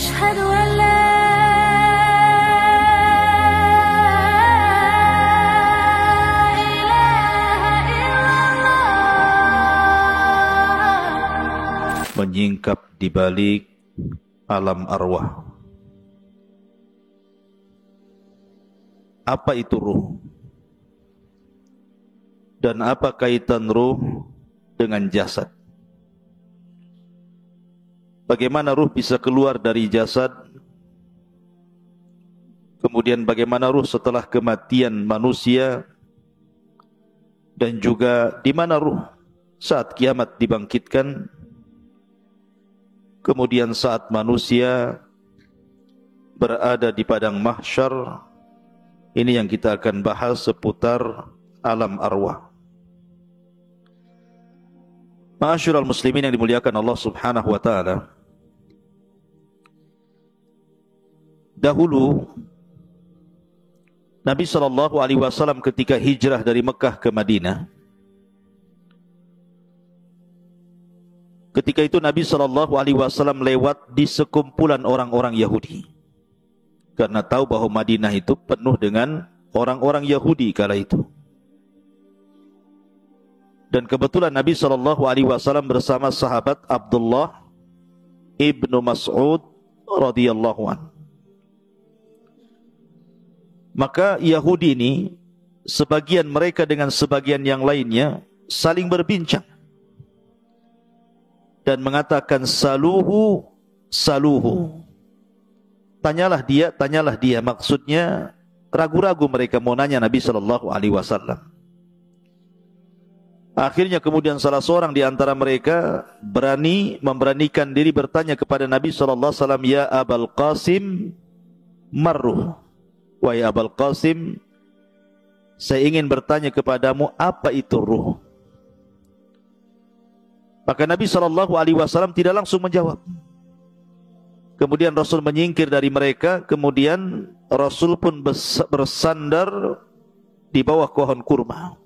أشهد أن لا إله إلا الله. Menyingkap di balik alam arwah. Apa itu ruh? Dan apa kaitan ruh dengan jasad? Bagaimana ruh bisa keluar dari jasad? Kemudian bagaimana ruh setelah kematian manusia? Dan juga di mana ruh saat kiamat dibangkitkan? Kemudian saat manusia berada di padang mahsyar. Ini yang kita akan bahas seputar alam arwah. Ma'asyiral muslimin yang dimuliakan Allah Subhanahu wa taala. Dahulu Nabi sallallahu alaihi wasallam ketika hijrah dari Mekah ke Madinah, ketika itu Nabi sallallahu alaihi wasallam lewat di sekumpulan orang-orang Yahudi. Karena tahu bahwa Madinah itu penuh dengan orang-orang Yahudi kala itu. Dan kebetulan Nabi SAW bersama sahabat Abdullah ibnu Mas'ud radhiyallahu anhu. Maka Yahudi ini, sebagian mereka dengan sebagian yang lainnya saling berbincang dan mengatakan saluhu, saluhu. Tanyalah dia. Maksudnya ragu-ragu mereka mau nanya Nabi SAW. Akhirnya kemudian salah seorang di antara mereka memberanikan diri bertanya kepada Nabi SAW, ya Abul Qasim, marruh. Wahai Abul Qasim, saya ingin bertanya kepadamu, apa itu ruh? Maka Nabi SAW tidak langsung menjawab. Kemudian Rasul menyingkir dari mereka. Kemudian Rasul pun bersandar di bawah pohon kurma.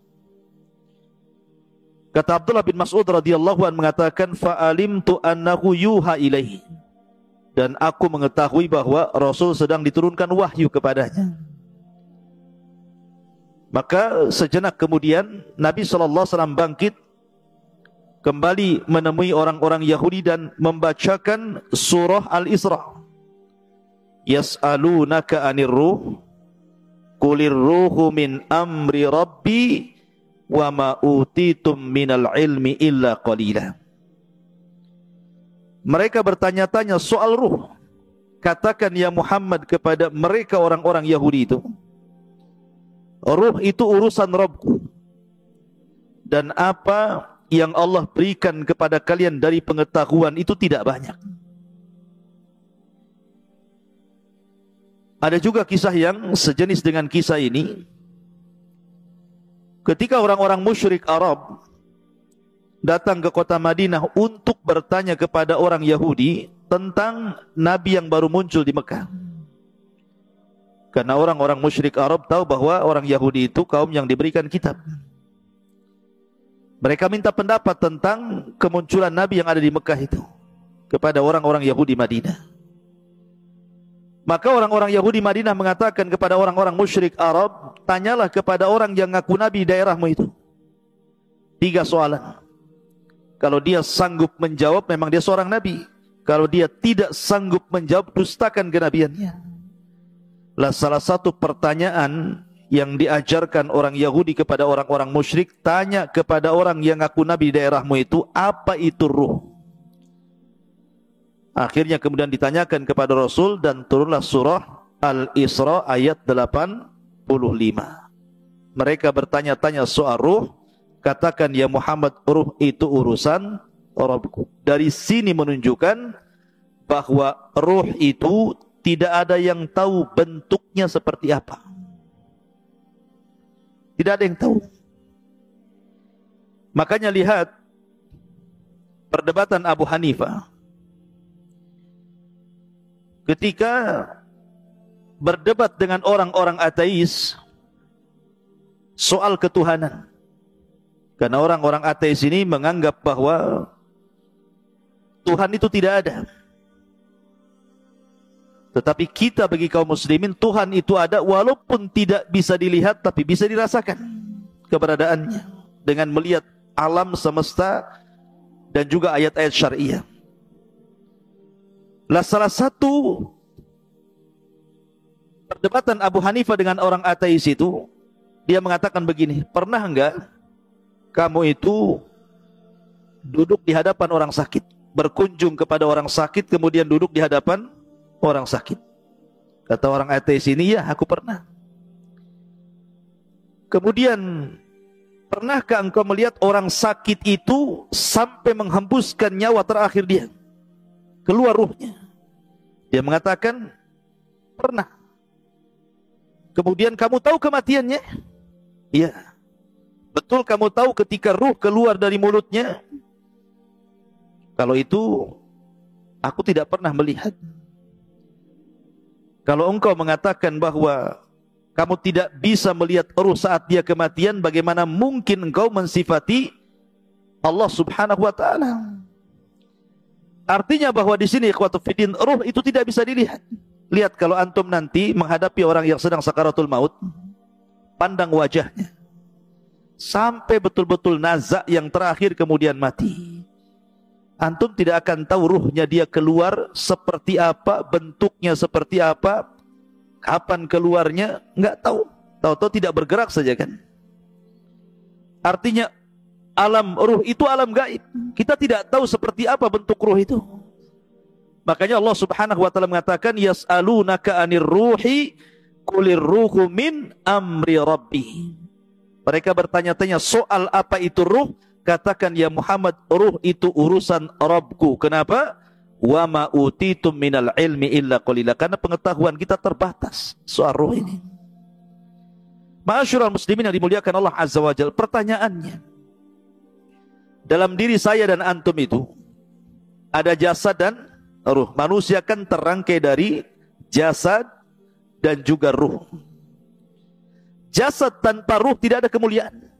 Kata Abdullah bin Mas'ud radhiyallahu anhu mengatakan, fa'alimtu annahu yuha ilaihi. Dan aku mengetahui bahwa Rasul sedang diturunkan wahyu kepadanya. Maka sejenak kemudian Nabi SAW bangkit, kembali menemui orang-orang Yahudi dan membacakan surah Al-Isra. Yas'alunaka 'anir ruh, qulir ruhu min amri rabbi wa ma utitum minal ilmi illa qalila. Mereka bertanya-tanya soal ruh. Katakan ya Muhammad kepada mereka orang-orang Yahudi itu, ruh itu urusan Rabbku, dan apa yang Allah berikan kepada kalian dari pengetahuan itu tidak banyak. Ada juga kisah yang sejenis dengan kisah ini. Ketika orang-orang musyrik Arab datang ke kota Madinah untuk bertanya kepada orang Yahudi tentang Nabi yang baru muncul di Mekah. Karena orang-orang musyrik Arab tahu bahwa orang Yahudi itu kaum yang diberikan kitab. Mereka minta pendapat tentang kemunculan Nabi yang ada di Mekah itu kepada orang-orang Yahudi Madinah. Maka orang-orang Yahudi Madinah mengatakan kepada orang-orang musyrik Arab, tanyalah kepada orang yang ngaku Nabi di daerahmu itu. 3 soalan. Kalau dia sanggup menjawab, memang dia seorang Nabi. Kalau dia tidak sanggup menjawab, dustakan kenabiannya. Lah salah satu pertanyaan yang diajarkan orang Yahudi kepada orang-orang musyrik, tanya kepada orang yang ngaku Nabi di daerahmu itu, apa itu ruh? Akhirnya kemudian ditanyakan kepada Rasul dan turunlah surah Al-Isra ayat 85. Mereka bertanya-tanya soal ruh, katakan ya Muhammad, ruh itu urusan Rabbku. Dari sini menunjukkan bahwa ruh itu tidak ada yang tahu bentuknya seperti apa. Tidak ada yang tahu. Makanya lihat perdebatan Abu Hanifah. Ketika berdebat dengan orang-orang ateis soal ketuhanan. Karena orang-orang ateis ini menganggap bahwa Tuhan itu tidak ada. Tetapi kita bagi kaum muslimin, Tuhan itu ada walaupun tidak bisa dilihat, tapi bisa dirasakan keberadaannya dengan melihat alam semesta dan juga ayat-ayat syariah. Lah salah satu perdebatan Abu Hanifah dengan orang ateis itu, dia mengatakan begini, pernah enggak kamu itu duduk di hadapan orang sakit, berkunjung kepada orang sakit, kemudian duduk di hadapan orang sakit? Kata orang ateis ini, ya aku pernah. Kemudian, pernahkah engkau melihat orang sakit itu sampai menghembuskan nyawa terakhir dia, keluar ruhnya? Dia mengatakan, pernah. Kemudian kamu tahu kematiannya? Iya. Betul kamu tahu ketika ruh keluar dari mulutnya? Kalau itu, aku tidak pernah melihat. Kalau engkau mengatakan bahwa kamu tidak bisa melihat ruh saat dia kematian, bagaimana mungkin engkau mensifati Allah Subhanahu wa taala? Artinya bahwa di sini ikhwatu fiddin, ruh itu tidak bisa dilihat. Lihat kalau antum nanti menghadapi orang yang sedang sakaratul maut, pandang wajahnya sampai betul-betul nazak yang terakhir kemudian mati. Antum tidak akan tahu ruhnya dia keluar seperti apa, bentuknya seperti apa, kapan keluarnya, nggak tahu. Tahu-tahu tidak bergerak saja kan. Artinya alam ruh itu alam gaib. Kita tidak tahu seperti apa bentuk ruh itu. Makanya Allah Subhanahu wa taala mengatakan, yas'alunaka 'anir ruhi qulir ruhu min amri rabbi. Mereka bertanya-tanya soal apa itu ruh? Katakan ya Muhammad, ruh itu urusan Rabbku. Kenapa? Wa ma utitum minal ilmi illa qalila. Karena pengetahuan kita terbatas soal ruh ini. Ma'asyiral muslimin yang dimuliakan Allah Azza wa Jalla, pertanyaannya, dalam diri saya dan antum itu ada jasad dan ruh. Manusia kan terangkai dari jasad dan juga ruh. Jasad tanpa ruh tidak ada kemuliaan.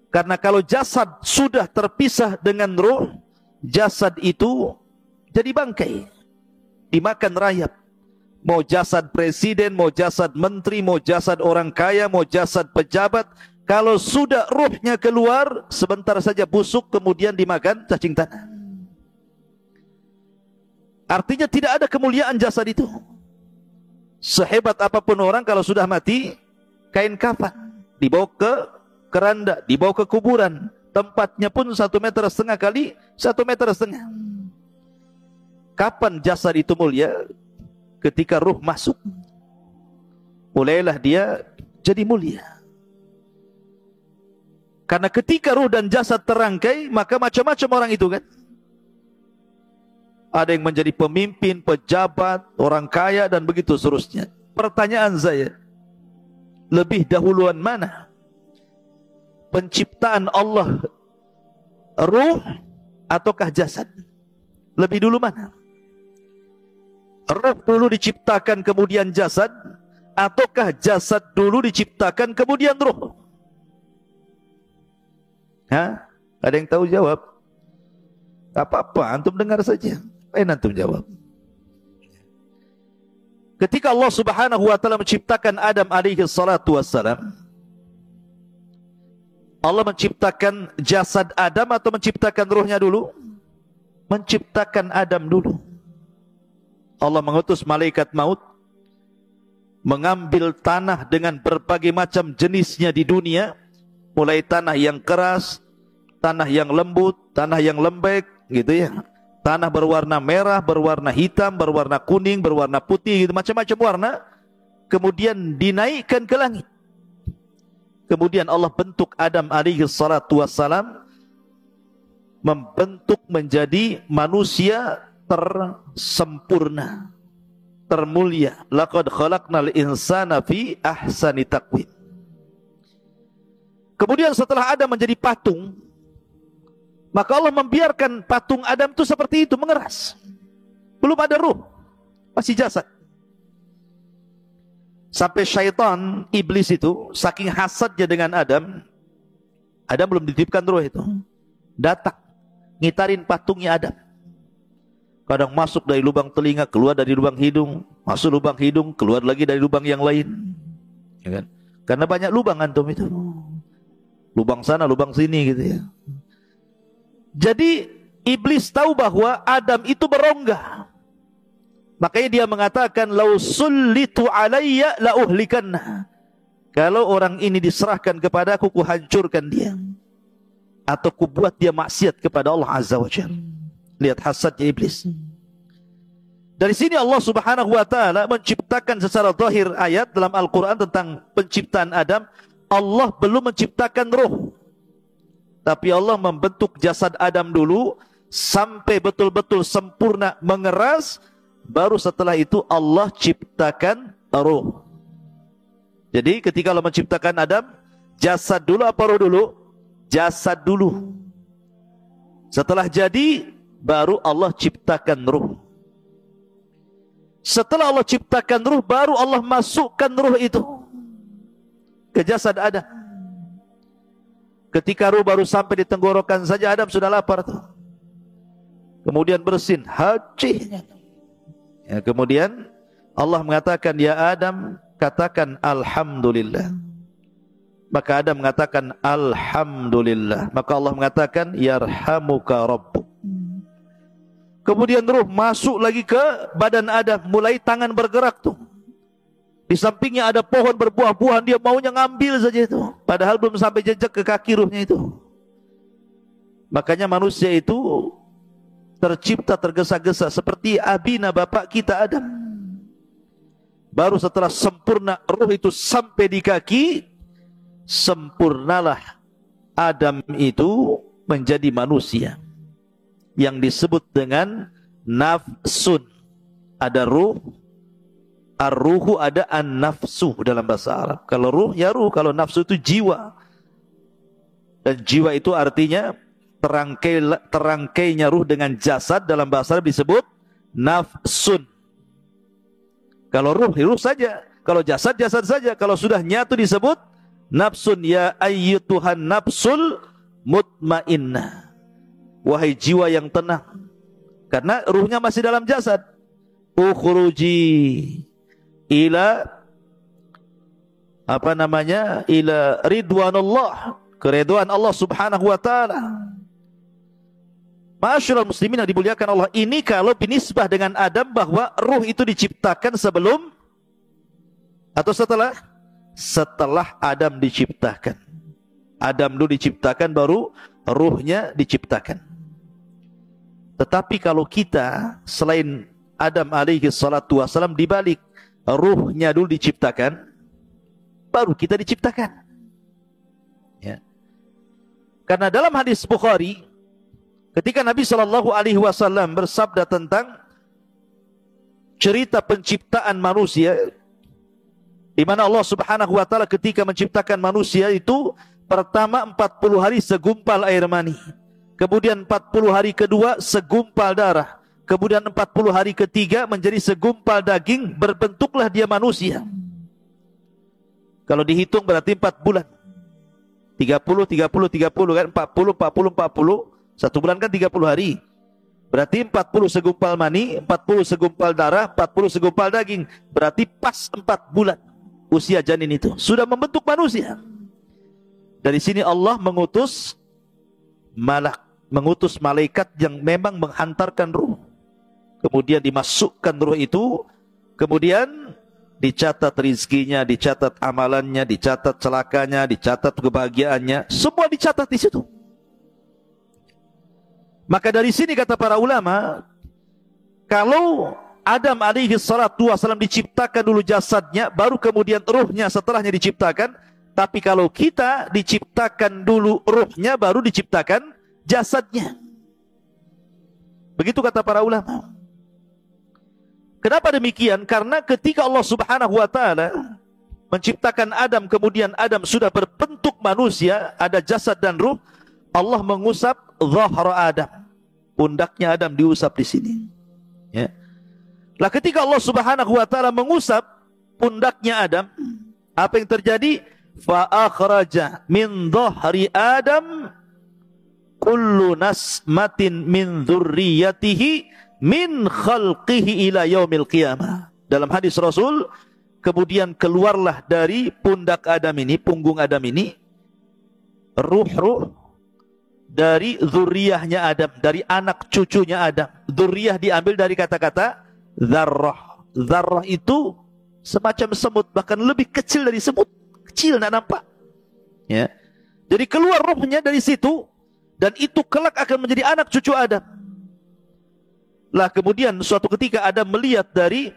Karena kalau jasad sudah terpisah dengan ruh, jasad itu jadi bangkai, dimakan rayap. Mau jasad presiden, mau jasad menteri, mau jasad orang kaya, mau jasad pejabat, kalau sudah ruhnya keluar, sebentar saja busuk, kemudian dimakan cacing tanah. Artinya tidak ada kemuliaan jasad itu. Sehebat apapun orang, kalau sudah mati, kain kafan dibawa ke keranda, dibawa ke kuburan, tempatnya pun 1,5 meter kali 1,5 meter. Kapan jasad itu mulia? Ketika ruh masuk, mulailah dia jadi mulia. Karena ketika ruh dan jasad terangkai, maka macam-macam orang itu kan. Ada yang menjadi pemimpin, pejabat, orang kaya, dan begitu seterusnya. Pertanyaan saya, lebih dahuluan mana? Penciptaan Allah ruh ataukah jasad? Lebih dulu mana? Ruh dulu diciptakan kemudian jasad, ataukah jasad dulu diciptakan kemudian ruh? Hah? Ada yang tahu jawab? Tak apa-apa, antum dengar saja. Antum jawab. Ketika Allah Subhanahu wa taala menciptakan Adam alaihi salatu wassalam, Allah menciptakan jasad Adam atau menciptakan ruhnya dulu? Menciptakan Adam dulu. Allah mengutus malaikat maut, mengambil tanah dengan berbagai macam jenisnya di dunia, mulai tanah yang keras, tanah yang lembut, tanah yang lembek, gitu ya. Tanah berwarna merah, berwarna hitam, berwarna kuning, berwarna putih, gitu, macam-macam warna. Kemudian dinaikkan ke langit. Kemudian Allah bentuk Adam alaihi salatu wassalam, membentuk menjadi manusia tersempurna, termulia. Laqad khalaqnal insana fi ahsani taqwim. Kemudian setelah Adam menjadi patung, maka Allah membiarkan patung Adam itu seperti itu, mengeras. Belum ada ruh, masih jasad. Sampai syaitan, iblis itu, saking hasadnya dengan Adam, Adam belum dititipkan ruh itu, datang, ngitarin patungnya Adam. Kadang masuk dari lubang telinga, keluar dari lubang hidung, masuk lubang hidung, keluar lagi dari lubang yang lain. Ya kan? Karena banyak lubang antum itu. Lubang sana, lubang sini gitu ya. Jadi iblis tahu bahwa Adam itu berongga. Makanya dia mengatakan, "Lau sullitu alayya la uhlikanna." Kalau orang ini diserahkan kepada aku, kuhancurkan dia. Atau kubuat dia maksiat kepada Allah Azza wa Jalla. Lihat hasadnya iblis. Dari sini Allah Subhanahu wa taala menciptakan secara zahir ayat dalam Al-Qur'an tentang penciptaan Adam. Allah belum menciptakan roh. Tapi Allah membentuk jasad Adam dulu sampai betul-betul sempurna mengeras, baru setelah itu Allah ciptakan roh. Jadi ketika Allah menciptakan Adam, jasad dulu apa roh dulu? Jasad dulu. Setelah jadi, baru Allah ciptakan ruh. Setelah Allah ciptakan ruh, baru Allah masukkan ruh itu ke jasad Adam. Ketika ruh baru sampai di tenggorokan saja, Adam sudah lapar tuh. Kemudian bersin, haji. Ya, kemudian Allah mengatakan, "Ya Adam, katakan Alhamdulillah." Maka Adam mengatakan Alhamdulillah. Maka Allah mengatakan Yarhamuka Rabbuk. Kemudian ruh masuk lagi ke badan Adam. Mulai tangan bergerak tuh. Di sampingnya ada pohon berbuah-buahan. Dia maunya ngambil saja itu. Padahal belum sampai jejak ke kaki ruhnya itu. Makanya manusia itu tercipta tergesa-gesa. Seperti abina bapak kita Adam. Baru setelah sempurna ruh itu sampai di kaki, sempurnalah Adam itu menjadi manusia yang disebut dengan nafsun. Ada ruh, ar-ruhu, ada an-nafsu dalam bahasa Arab. Kalau ruh ya ruh, kalau nafsu itu jiwa. Dan jiwa itu artinya terangkainya ruh dengan jasad, dalam bahasa Arab disebut nafsun. Kalau ruh, ruh saja. Kalau jasad, jasad saja. Kalau sudah nyatu disebut nafsun. Ya ayyutuhan nafsul mutmainnah. Wahai jiwa yang tenang. Karena ruhnya masih dalam jasad. Ukhruji ila ila ridwanullah, keridhaan Allah Subhanahu wa taala. Ma'asyiral muslimin yang dimuliakan Allah, ini kalau binisbah dengan Adam bahwa ruh itu diciptakan sebelum atau setelah? Setelah Adam diciptakan. Adam dulu diciptakan, baru ruhnya diciptakan. Tetapi kalau kita selain Adam alaihi salatu wassalam, dibalik, ruhnya dulu diciptakan, baru kita diciptakan. Ya. Karena dalam hadis Bukhari, ketika Nabi Shallallahu Alaihi Wasallam bersabda tentang cerita penciptaan manusia, di mana Allah Subhanahu Wa Taala ketika menciptakan manusia itu, pertama 40 hari segumpal air mani, kemudian 40 hari kedua segumpal darah, kemudian 40 hari ketiga menjadi segumpal daging, berbentuklah dia manusia. Kalau dihitung berarti 4 bulan. 30, 30, 30 kan, 40, 40, 40. Satu bulan kan 30 hari. Berarti 40 segumpal mani, 40 segumpal darah, 40 segumpal daging. Berarti pas 4 bulan usia janin itu sudah membentuk manusia. Dari sini Allah mengutus malaikat yang memang menghantarkan ruh. Kemudian dimasukkan ruh itu, kemudian dicatat rizkinya, dicatat amalannya, dicatat celakanya, dicatat kebahagiaannya, semua dicatat di situ. Maka dari sini kata para ulama, kalau Adam alaihi salatu wasallam diciptakan dulu jasadnya, baru kemudian ruhnya setelahnya diciptakan. Tapi kalau kita diciptakan dulu ruhnya, baru diciptakan jasadnya. Begitu kata para ulama. Kenapa demikian? Karena ketika Allah Subhanahu wa taala menciptakan Adam, kemudian Adam sudah berbentuk manusia, ada jasad dan ruh, Allah mengusap zahra Adam. Pundaknya Adam diusap di sini. Ya. Lah ketika Allah Subhanahu wa taala mengusap pundaknya Adam, apa yang terjadi? Fa akhraja min dhahri Adam kullu nasmatin min dzurriyyatihi min khalqihi ila yaumil qiyamah. Dalam hadis Rasul, kemudian keluarlah dari pundak Adam ini, punggung Adam ini, ruh-ruh dari zuriyahnya Adam, dari anak cucunya Adam. Zuriyah diambil dari kata-kata zarrah. Zarrah itu semacam semut, bahkan lebih kecil dari semut. Kecil, tidak nampak. Ya. Jadi keluar ruhnya dari situ, dan itu kelak akan menjadi anak cucu Adam. Lah kemudian suatu ketika Adam melihat dari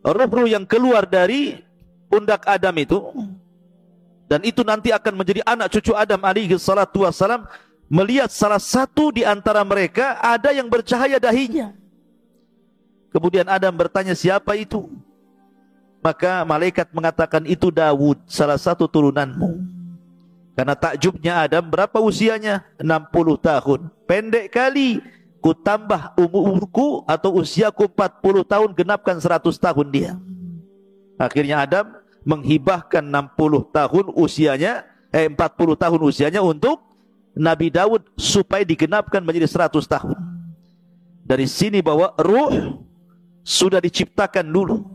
ruh-ruh yang keluar dari pundak Adam itu, dan itu nanti akan menjadi anak cucu Adam alaihi salatu wassalam, melihat salah satu di antara mereka ada yang bercahaya dahinya. Kemudian Adam bertanya, siapa itu? Maka malaikat mengatakan, itu Daud, salah satu turunanmu. Karena takjubnya Adam, berapa usianya? 60 tahun. Pendek kali, ku tambah umurku atau usiaku 40 tahun, genapkan 100 tahun dia. Akhirnya Adam menghibahkan 60 tahun usianya, 40 tahun usianya untuk Nabi Daud supaya digenapkan menjadi 100 tahun. Dari sini bahwa ruh sudah diciptakan dulu.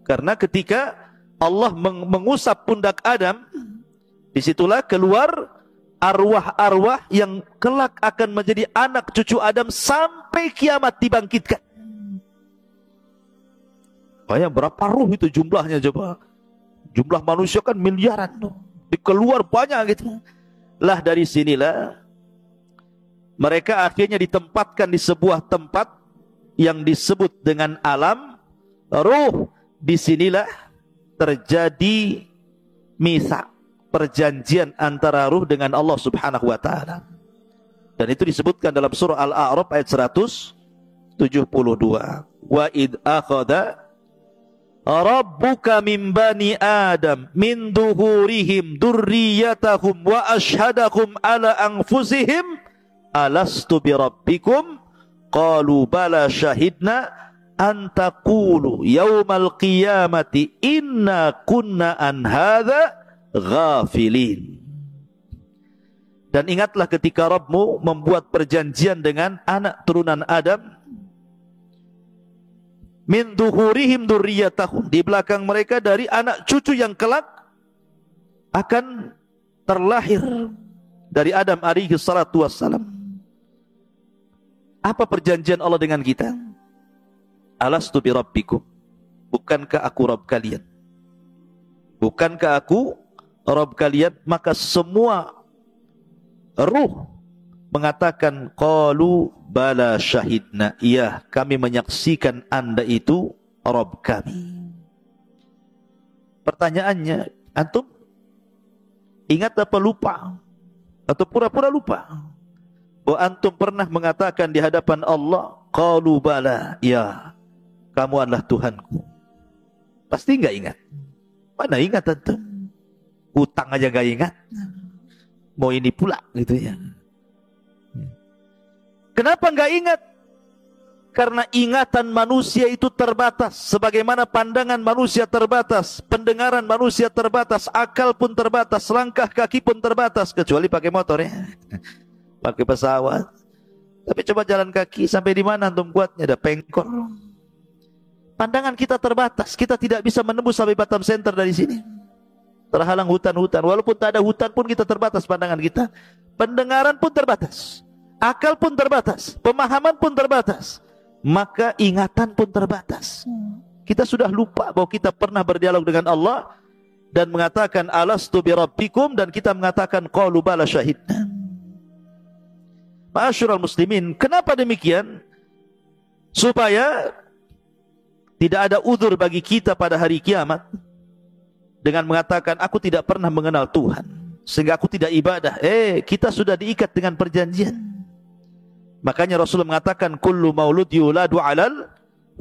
Karena ketika Allah mengusap pundak Adam, disitulah keluar arwah-arwah yang kelak akan menjadi anak cucu Adam sampai kiamat dibangkitkan. Banyak berapa ruh itu jumlahnya coba? Jumlah manusia kan miliaran tuh. Dikeluar banyak gitu. Lah dari sinilah mereka akhirnya ditempatkan di sebuah tempat yang disebut dengan alam ruh. Disinilah terjadi mitsak, perjanjian antara ruh dengan Allah subhanahu wa ta'ala. Dan itu disebutkan dalam surah Al-A'raf ayat 172. Wa id akhadha rabbuka min bani Adam min duhurihim durriyatahum wa ashhadahum ala anfusihim alastu bi rabbikum qalu bala syahidna an taqulu yaumal qiyamati inna kunna an hadza ghafilin. Dan ingatlah ketika Rabbmu membuat perjanjian dengan anak turunan Adam, min duhurihim durriyatahum, di belakang mereka dari anak cucu yang kelak akan terlahir dari Adam alaihi salatu wassalam. Apa perjanjian Allah dengan kita? Alastu bi rabbikum, bukankah aku Rabb kalian? Bukankah aku Rabb kalian? Maka semua ruh mengatakan qalu bala syahidna, iya kami menyaksikan Anda itu Rabb kami. Pertanyaannya, antum ingat apa lupa? Atau pura-pura lupa? Bahwa antum pernah mengatakan di hadapan Allah, qalu bala, ya kamu adalah Tuhanku. Pasti enggak ingat. Mana ingat antum? Utang aja enggak ingat. Mau ini pula gitu ya. Kenapa enggak ingat? Karena ingatan manusia itu terbatas. Sebagaimana pandangan manusia terbatas, pendengaran manusia terbatas, akal pun terbatas, langkah kaki pun terbatas. Kecuali pakai motor ya. Pakai pesawat. Tapi coba jalan kaki sampai di mana antum kuatnya? Ada pengkor. Pandangan kita terbatas. Kita tidak bisa menembus sampai Batam Center dari sini. Terhalang hutan-hutan. Walaupun tak ada hutan pun kita terbatas pandangan kita. Pendengaran pun terbatas. Akal pun terbatas. Pemahaman pun terbatas. Maka ingatan pun terbatas. Kita sudah lupa bahwa kita pernah berdialog dengan Allah dan mengatakan alastu bi rabbikum, dan kita mengatakan qalu bala syahidna. Ma'asyiral muslimin, kenapa demikian? Supaya tidak ada uzur bagi kita pada hari kiamat dengan mengatakan aku tidak pernah mengenal Tuhan sehingga aku tidak ibadah. Kita sudah diikat dengan perjanjian. Makanya Rasul mengatakan kullu maulud yuladu alal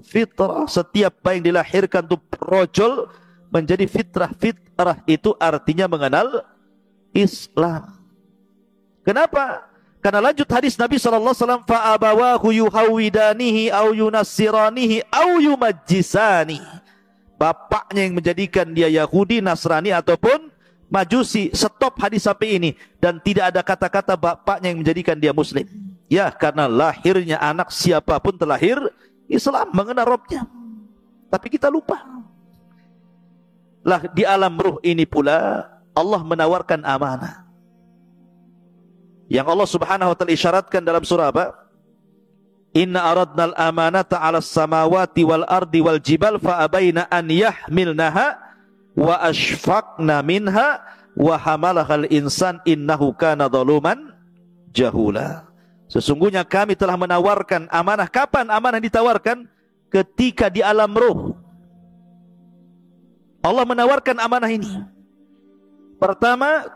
fitrah, setiap bayi yang dilahirkan itu rojol menjadi fitrah. Fitrah itu artinya mengenal Islam. Kenapa? Karena lanjut hadis Nabi SAW, fa'abawahu yuhawidanihi au yunassiranihi au yumajjisani. Bapaknya yang menjadikan dia Yahudi, Nasrani ataupun Majusi. Stop hadis sampai ini. Dan tidak ada kata-kata bapaknya yang menjadikan dia Muslim. Ya, karena lahirnya anak siapapun terlahir Islam, mengenal Rabbnya. Tapi kita lupa. Lah di alam ruh ini pula Allah menawarkan amanah. Yang Allah Subhanahu wa taala isyaratkan dalam surah apa? Inna aradnal amanata 'alas samawati wal ardi wal jibal fa abaina an yahmilnaha wa ashfaqna minha wa hamalahal insan innahu kana zaluman jahula. Sesungguhnya kami telah menawarkan amanah. Kapan amanah ditawarkan? Ketika di alam ruh. Allah menawarkan amanah ini. Pertama,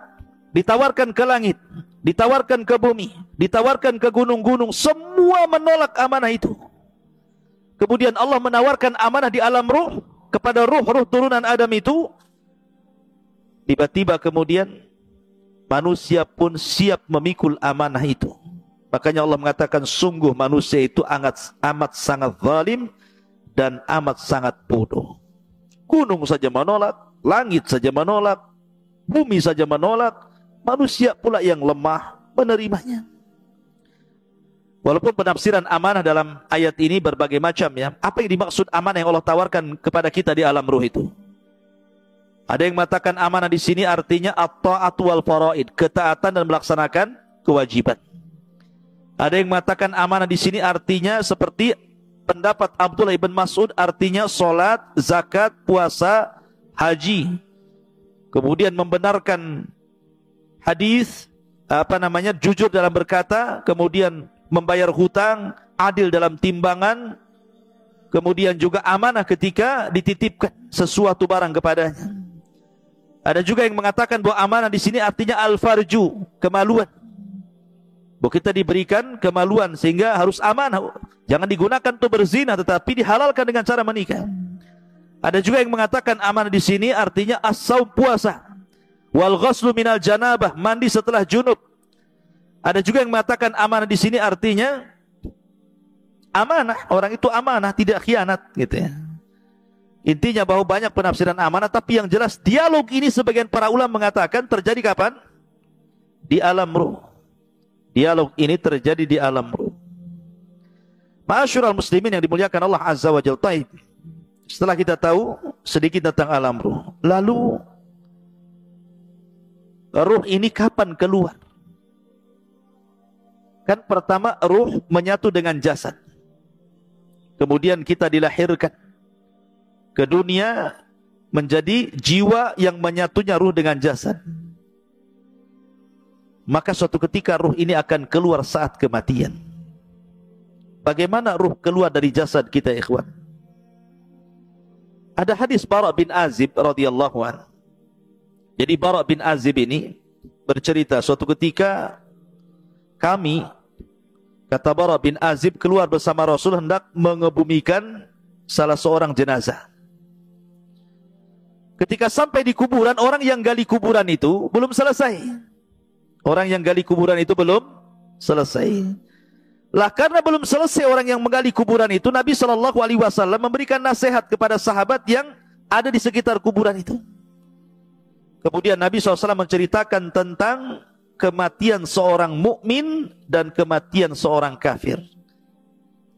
ditawarkan ke langit, ditawarkan ke bumi, ditawarkan ke gunung-gunung. Semua menolak amanah itu. Kemudian Allah menawarkan amanah di alam ruh kepada ruh-ruh turunan Adam itu. Tiba-tiba kemudian manusia pun siap memikul amanah itu. Makanya Allah mengatakan sungguh manusia itu amat sangat zalim dan amat sangat bodoh. Gunung saja menolak, langit saja menolak, bumi saja menolak, manusia pula yang lemah menerimanya. Walaupun penafsiran amanah dalam ayat ini berbagai macam ya. Apa yang dimaksud amanah yang Allah tawarkan kepada kita di alam ruh itu? Ada yang mengatakan amanah di sini artinya at-ta'atu wal faraid, ketaatan dan melaksanakan kewajiban. Ada yang mengatakan amanah di sini artinya seperti pendapat Abdullah ibn Mas'ud, artinya solat, zakat, puasa, haji. Kemudian membenarkan hadis, jujur dalam berkata, kemudian membayar hutang, adil dalam timbangan, kemudian juga amanah ketika dititipkan sesuatu barang kepadanya. Ada juga yang mengatakan bahwa amanah di sini artinya al-farju, kemaluan. Bahwa kita diberikan kemaluan sehingga harus amanah. Jangan digunakan untuk berzina, tetapi dihalalkan dengan cara menikah. Ada juga yang mengatakan amanah di sini artinya as-saum, puasa. Wal ghuslu minal janabah, mandi setelah junub. Ada juga yang mengatakan amanah di sini artinya amanah, orang itu amanah, tidak khianat gitu ya. Intinya bahwa banyak penafsiran amanah, tapi yang jelas dialog ini sebagian para ulama mengatakan terjadi kapan? Di alam ruh. Dialog ini terjadi di alam ruh. Ma'asyiral muslimin yang dimuliakan Allah Azza wa Jalla. Setelah kita tahu sedikit tentang alam ruh, lalu ruh ini kapan keluar? Kan pertama ruh menyatu dengan jasad. Kemudian kita dilahirkan ke dunia menjadi jiwa yang menyatunya ruh dengan jasad. Maka suatu ketika ruh ini akan keluar saat kematian. Bagaimana ruh keluar dari jasad kita, ikhwan? Ada hadis Bara bin Azib radhiyallahu anhu. Jadi Bara bin Azib ini bercerita suatu ketika kami, kata Bara bin Azib, keluar bersama Rasul hendak mengebumikan salah seorang jenazah. Ketika sampai di kuburan, orang yang gali kuburan itu belum selesai. Orang yang gali kuburan itu belum selesai. Lah karena belum selesai orang yang menggali kuburan itu, Nabi SAW memberikan nasihat kepada sahabat yang ada di sekitar kuburan itu. Kemudian Nabi SAW menceritakan tentang kematian seorang mukmin dan kematian seorang kafir.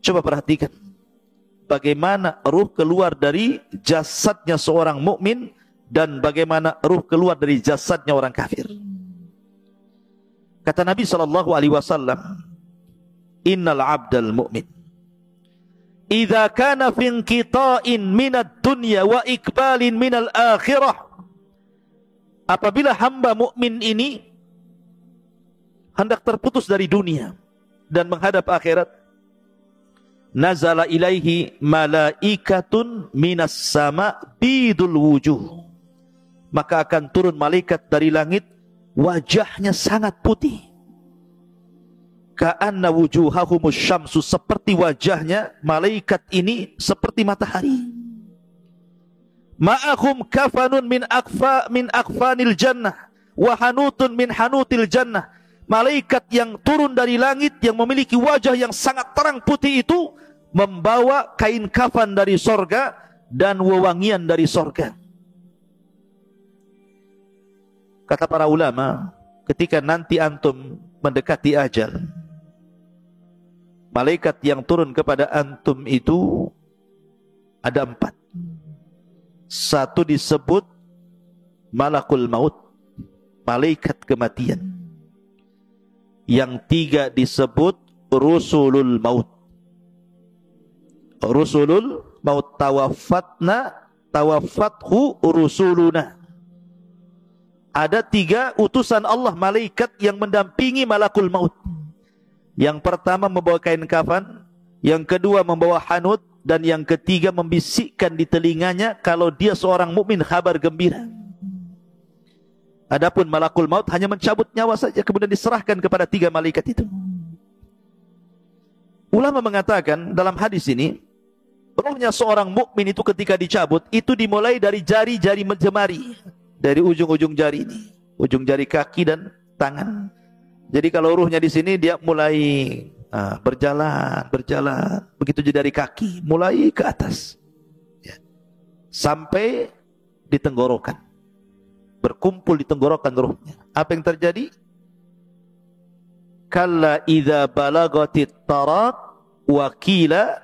Coba perhatikan bagaimana ruh keluar dari jasadnya seorang mukmin dan bagaimana ruh keluar dari jasadnya orang kafir. Kata Nabi SAW, innal abdal mu'min idza kana fi inqita'in minad dunya wa ikbalin minal akhirah, apabila hamba mukmin ini hendak terputus dari dunia dan menghadap akhirat, nazala ilaihi malaikatun minas sama bidul wujuh, maka akan turun malaikat dari langit, wajahnya sangat putih. Ka'anna wujuhahumus syamsu, seperti wajahnya malaikat ini seperti matahari. Ma'ahum kafanun min akfanil jannah wa hanutun min hanutil jannah. Malaikat yang turun dari langit yang memiliki wajah yang sangat terang putih itu membawa kain kafan dari sorga dan wewangian dari sorga. Kata para ulama, ketika nanti antum mendekati ajal, malaikat yang turun kepada antum itu ada 4. Satu disebut malakul maut, malaikat kematian. Yang 3 disebut rusulul maut. Rusulul maut, tawaffathu rusuluna. Ada 3 utusan Allah, malaikat yang mendampingi malakul maut. Yang pertama membawa kain kafan, yang kedua membawa hanut, dan yang ketiga membisikkan di telinganya kalau dia seorang mukmin kabar gembira. Adapun malakul maut hanya mencabut nyawa saja, kemudian diserahkan kepada 3 malaikat itu. Ulama mengatakan dalam hadis ini, rohnya seorang mukmin itu ketika dicabut, itu dimulai dari jari-jari jemari, dari ujung-ujung jari ini, ujung jari kaki dan tangan. Jadi kalau ruhnya di sini, dia mulai berjalan, begitu juga dari kaki, mulai ke atas, ya, sampai di tenggorokan, berkumpul di tenggorokan ruhnya. Apa yang terjadi? Kalla idza balagatit taraq wa qila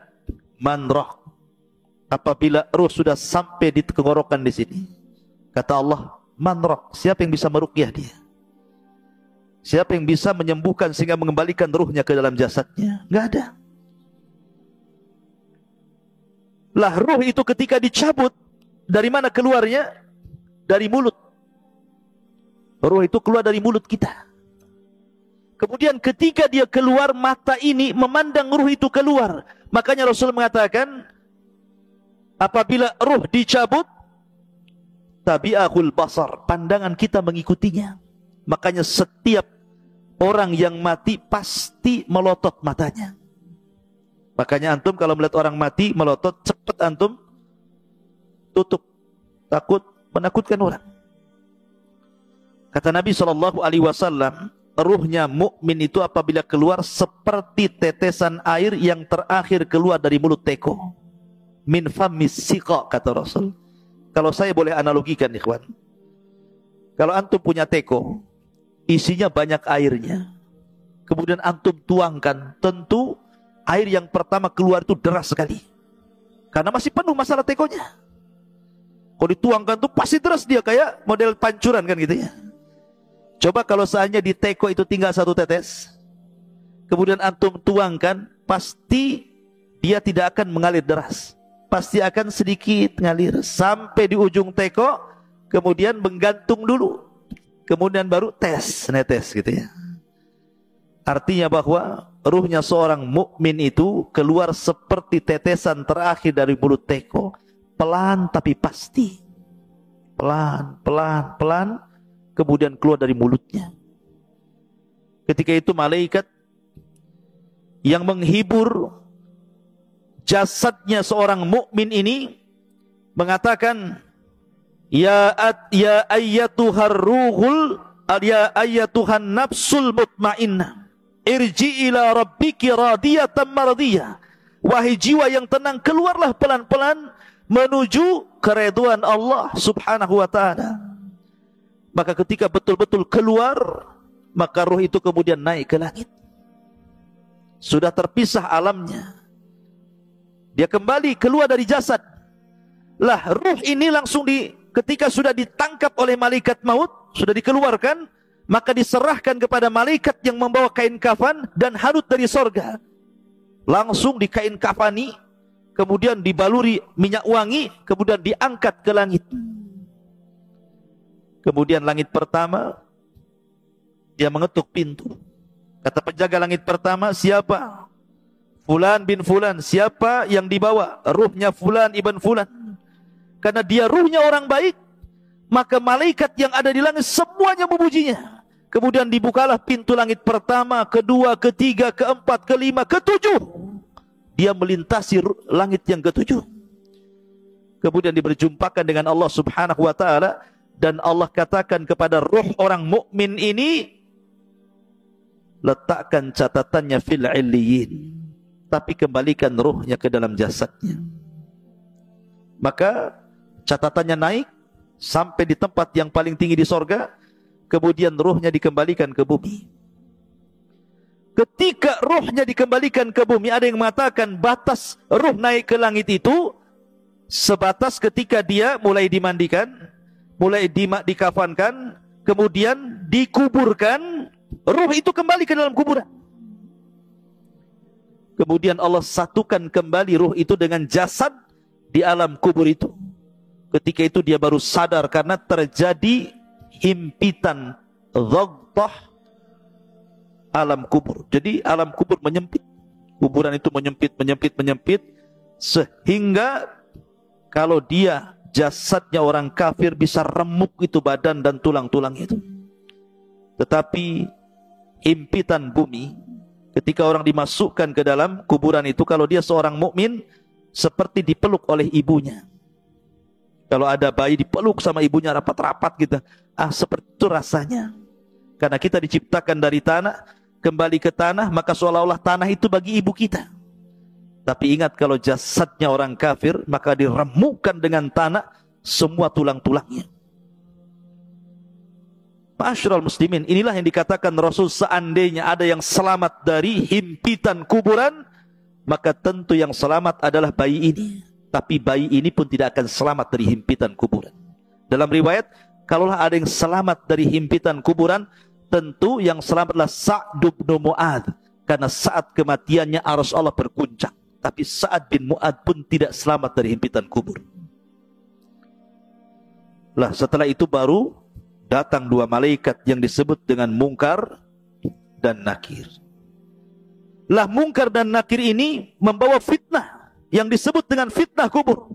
man rah. Apabila ruh sudah sampai di tenggorokan di sini, kata Allah, man rah, siapa yang bisa meruqyah dia? Siapa yang bisa menyembuhkan sehingga mengembalikan ruhnya ke dalam jasadnya? Enggak ada. Lah ruh itu ketika dicabut, dari mana keluarnya? Dari mulut. Ruh itu keluar dari mulut kita. Kemudian ketika dia keluar, mata ini memandang ruh itu keluar. Makanya Rasul mengatakan, apabila ruh dicabut, tabi'ahul basar, pandangan kita mengikutinya. Makanya setiap orang yang mati pasti melotot matanya. Makanya antum kalau melihat orang mati melotot, cepat antum tutup, takut menakutkan orang. Kata Nabi SAW, ruhnya mukmin itu apabila keluar seperti tetesan air yang terakhir keluar dari mulut teko. Min famis siqa, kata Rasul. Kalau saya boleh analogikan, ikhwan, kalau antum punya teko, isinya banyak airnya, kemudian antum tuangkan, tentu air yang pertama keluar itu deras sekali, karena masih penuh masalah tekonya. Kalau dituangkan tuh pasti deras dia, kayak model pancuran kan gitu ya. Coba kalau seandainya di teko itu tinggal 1 tetes, kemudian antum tuangkan, pasti dia tidak akan mengalir deras, pasti akan sedikit mengalir sampai di ujung teko, kemudian menggantung dulu, kemudian baru netes gitu ya. Artinya bahwa ruhnya seorang mukmin itu keluar seperti tetesan terakhir dari mulut teko, pelan tapi pasti, pelan, kemudian keluar dari mulutnya. Ketika itu malaikat yang menghibur jasadnya seorang mukmin ini mengatakan, Ya ayyatuhar ruhul, ya ayyatuhan nafsul mutmainnah, irji ila rabbiki radiyatan mardiyah. Wahai jiwa yang tenang, keluarlah pelan-pelan menuju keridhaan Allah subhanahu wa ta'ala. Maka ketika betul-betul keluar, maka ruh itu kemudian naik ke langit. Sudah terpisah alamnya, dia kembali keluar dari jasad. Lah ruh ini langsung ketika sudah ditangkap oleh malaikat maut, sudah dikeluarkan, maka diserahkan kepada malaikat yang membawa kain kafan dan hanut dari sorga. Langsung dikain kafani, kemudian dibaluri minyak wangi, kemudian diangkat ke langit. Kemudian langit pertama, dia mengetuk pintu. Kata penjaga langit pertama, siapa? Fulan bin Fulan. Siapa yang dibawa? Ruhnya Fulan ibn Fulan. Karena dia ruhnya orang baik, maka malaikat yang ada di langit semuanya memujinya. Kemudian dibukalah pintu langit pertama, kedua, ketiga, keempat, kelima, ketujuh. Dia melintasi langit yang ketujuh. Kemudian diberjumpakan dengan Allah subhanahu wa ta'ala. Dan Allah katakan kepada ruh orang mukmin ini, letakkan catatannya fil illiyin, tapi kembalikan ruhnya ke dalam jasadnya. Maka catatannya naik sampai di tempat yang paling tinggi di sorga, kemudian ruhnya dikembalikan ke bumi. Ketika ruh ruhnya dikembalikan ke bumi. Ada yang mengatakan batas ruh naik ke langit itu sebatas ketika dia mulai dimandikan, mulai dikafankan, kemudian dikuburkan, ruh itu kembali ke dalam kuburan. Kemudian Allah satukan kembali ruh itu dengan jasad di alam kubur itu. Ketika itu dia baru sadar karena terjadi himpitan, dhaghtah alam kubur. Jadi alam kubur menyempit. Kuburan itu menyempit sehingga kalau dia jasadnya orang kafir bisa remuk itu badan dan tulang-tulang itu. Tetapi himpitan bumi ketika orang dimasukkan ke dalam kuburan itu, kalau dia seorang mukmin seperti dipeluk oleh ibunya. Kalau ada bayi dipeluk sama ibunya rapat-rapat gitu. Seperti itu rasanya. Karena kita diciptakan dari tanah, kembali ke tanah, maka seolah-olah tanah itu bagi ibu kita. Tapi ingat, kalau jasadnya orang kafir, maka diremukkan dengan tanah semua tulang-tulangnya. Ma'asyiral muslimin, inilah yang dikatakan Rasul, seandainya ada yang selamat dari himpitan kuburan, maka tentu yang selamat adalah bayi ini. Tapi bayi ini pun tidak akan selamat dari himpitan kuburan. Dalam riwayat, kalaulah ada yang selamat dari himpitan kuburan, tentu yang selamat adalah Sa'd bin Mu'adz, karena saat kematiannya arus Allah berguncang. Tapi Sa'd bin Mu'adz pun tidak selamat dari himpitan kubur. Lah setelah itu baru datang dua malaikat yang disebut dengan Munkar dan Nakir. Lah Munkar dan Nakir ini membawa fitnah yang disebut dengan fitnah kubur.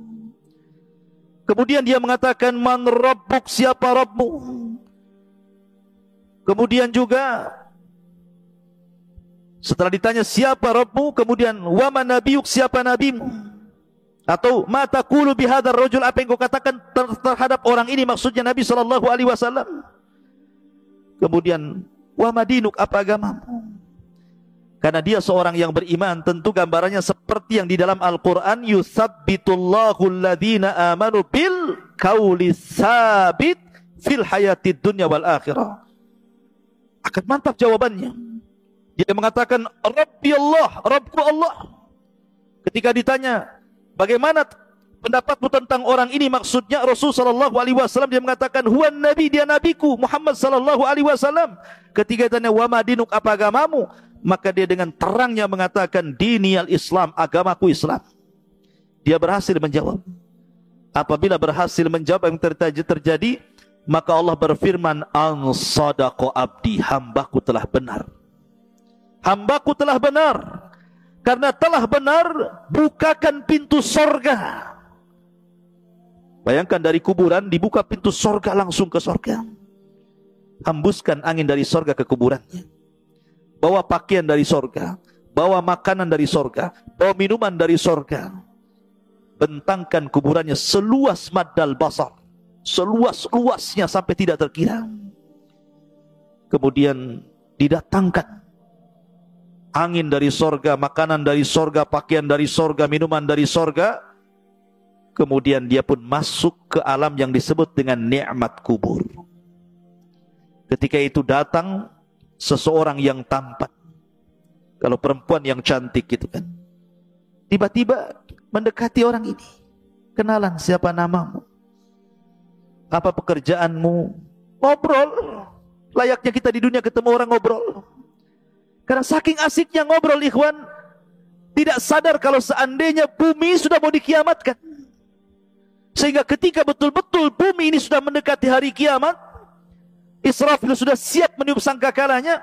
Kemudian dia mengatakan, man rabbuk, siapa Rabbmu? Kemudian juga setelah ditanya siapa Rabbmu, kemudian wa man nabiyuk, siapa nabimu? Atau ma taqulu bihadzal rajul, apa yang kau katakan terhadap orang ini, maksudnya Nabi sallallahu alaihi wasallam. Kemudian wa madinuk, apa agamamu? Karena dia seorang yang beriman, tentu gambarannya seperti yang di dalam Al-Quran, yuthabbitullahu alladhina amanu bil qawli tsabit fil hayatid dunya wal akhirah. Akan mantap jawabannya. Dia mengatakan, Rabbi Allah, Rabbku Allah. Ketika ditanya, bagaimana pendapatmu tentang orang ini, maksudnya Rasul sallallahu alaihi wasallam, dia mengatakan, huwan nabi, dia nabiku Muhammad sallallahu alaihi wasallam. Ketika ditanya, wa madinuk, apa agamamu? Maka dia dengan terangnya mengatakan, diniyal Islam, agamaku Islam. Dia berhasil menjawab. Apabila berhasil menjawab yang terjadi, maka Allah berfirman, an sadaqa abdi, hambaku telah benar. Hambaku telah benar. Karena telah benar, bukakan pintu sorga. Bayangkan dari kuburan dibuka pintu sorga, langsung ke sorga. Hembuskan angin dari sorga ke kuburannya. Bawa pakaian dari sorga, bawa makanan dari sorga, bawa minuman dari sorga. Bentangkan kuburannya seluas maddal basar, seluas-luasnya sampai tidak terkira. Kemudian didatangkan angin dari sorga, makanan dari sorga, pakaian dari sorga, minuman dari sorga. Kemudian dia pun masuk ke alam yang disebut dengan nikmat kubur. Ketika itu datang seseorang yang tampan, kalau perempuan yang cantik gitu kan, tiba-tiba mendekati orang ini. Kenalan, siapa namamu? Apa pekerjaanmu? Ngobrol. Layaknya kita di dunia ketemu orang ngobrol. Karena saking asiknya ngobrol, ikhwan, tidak sadar kalau seandainya bumi sudah mau dikiamatkan. Sehingga ketika betul-betul bumi ini sudah mendekati hari kiamat, Israfil sudah siap meniup sangkakalanya,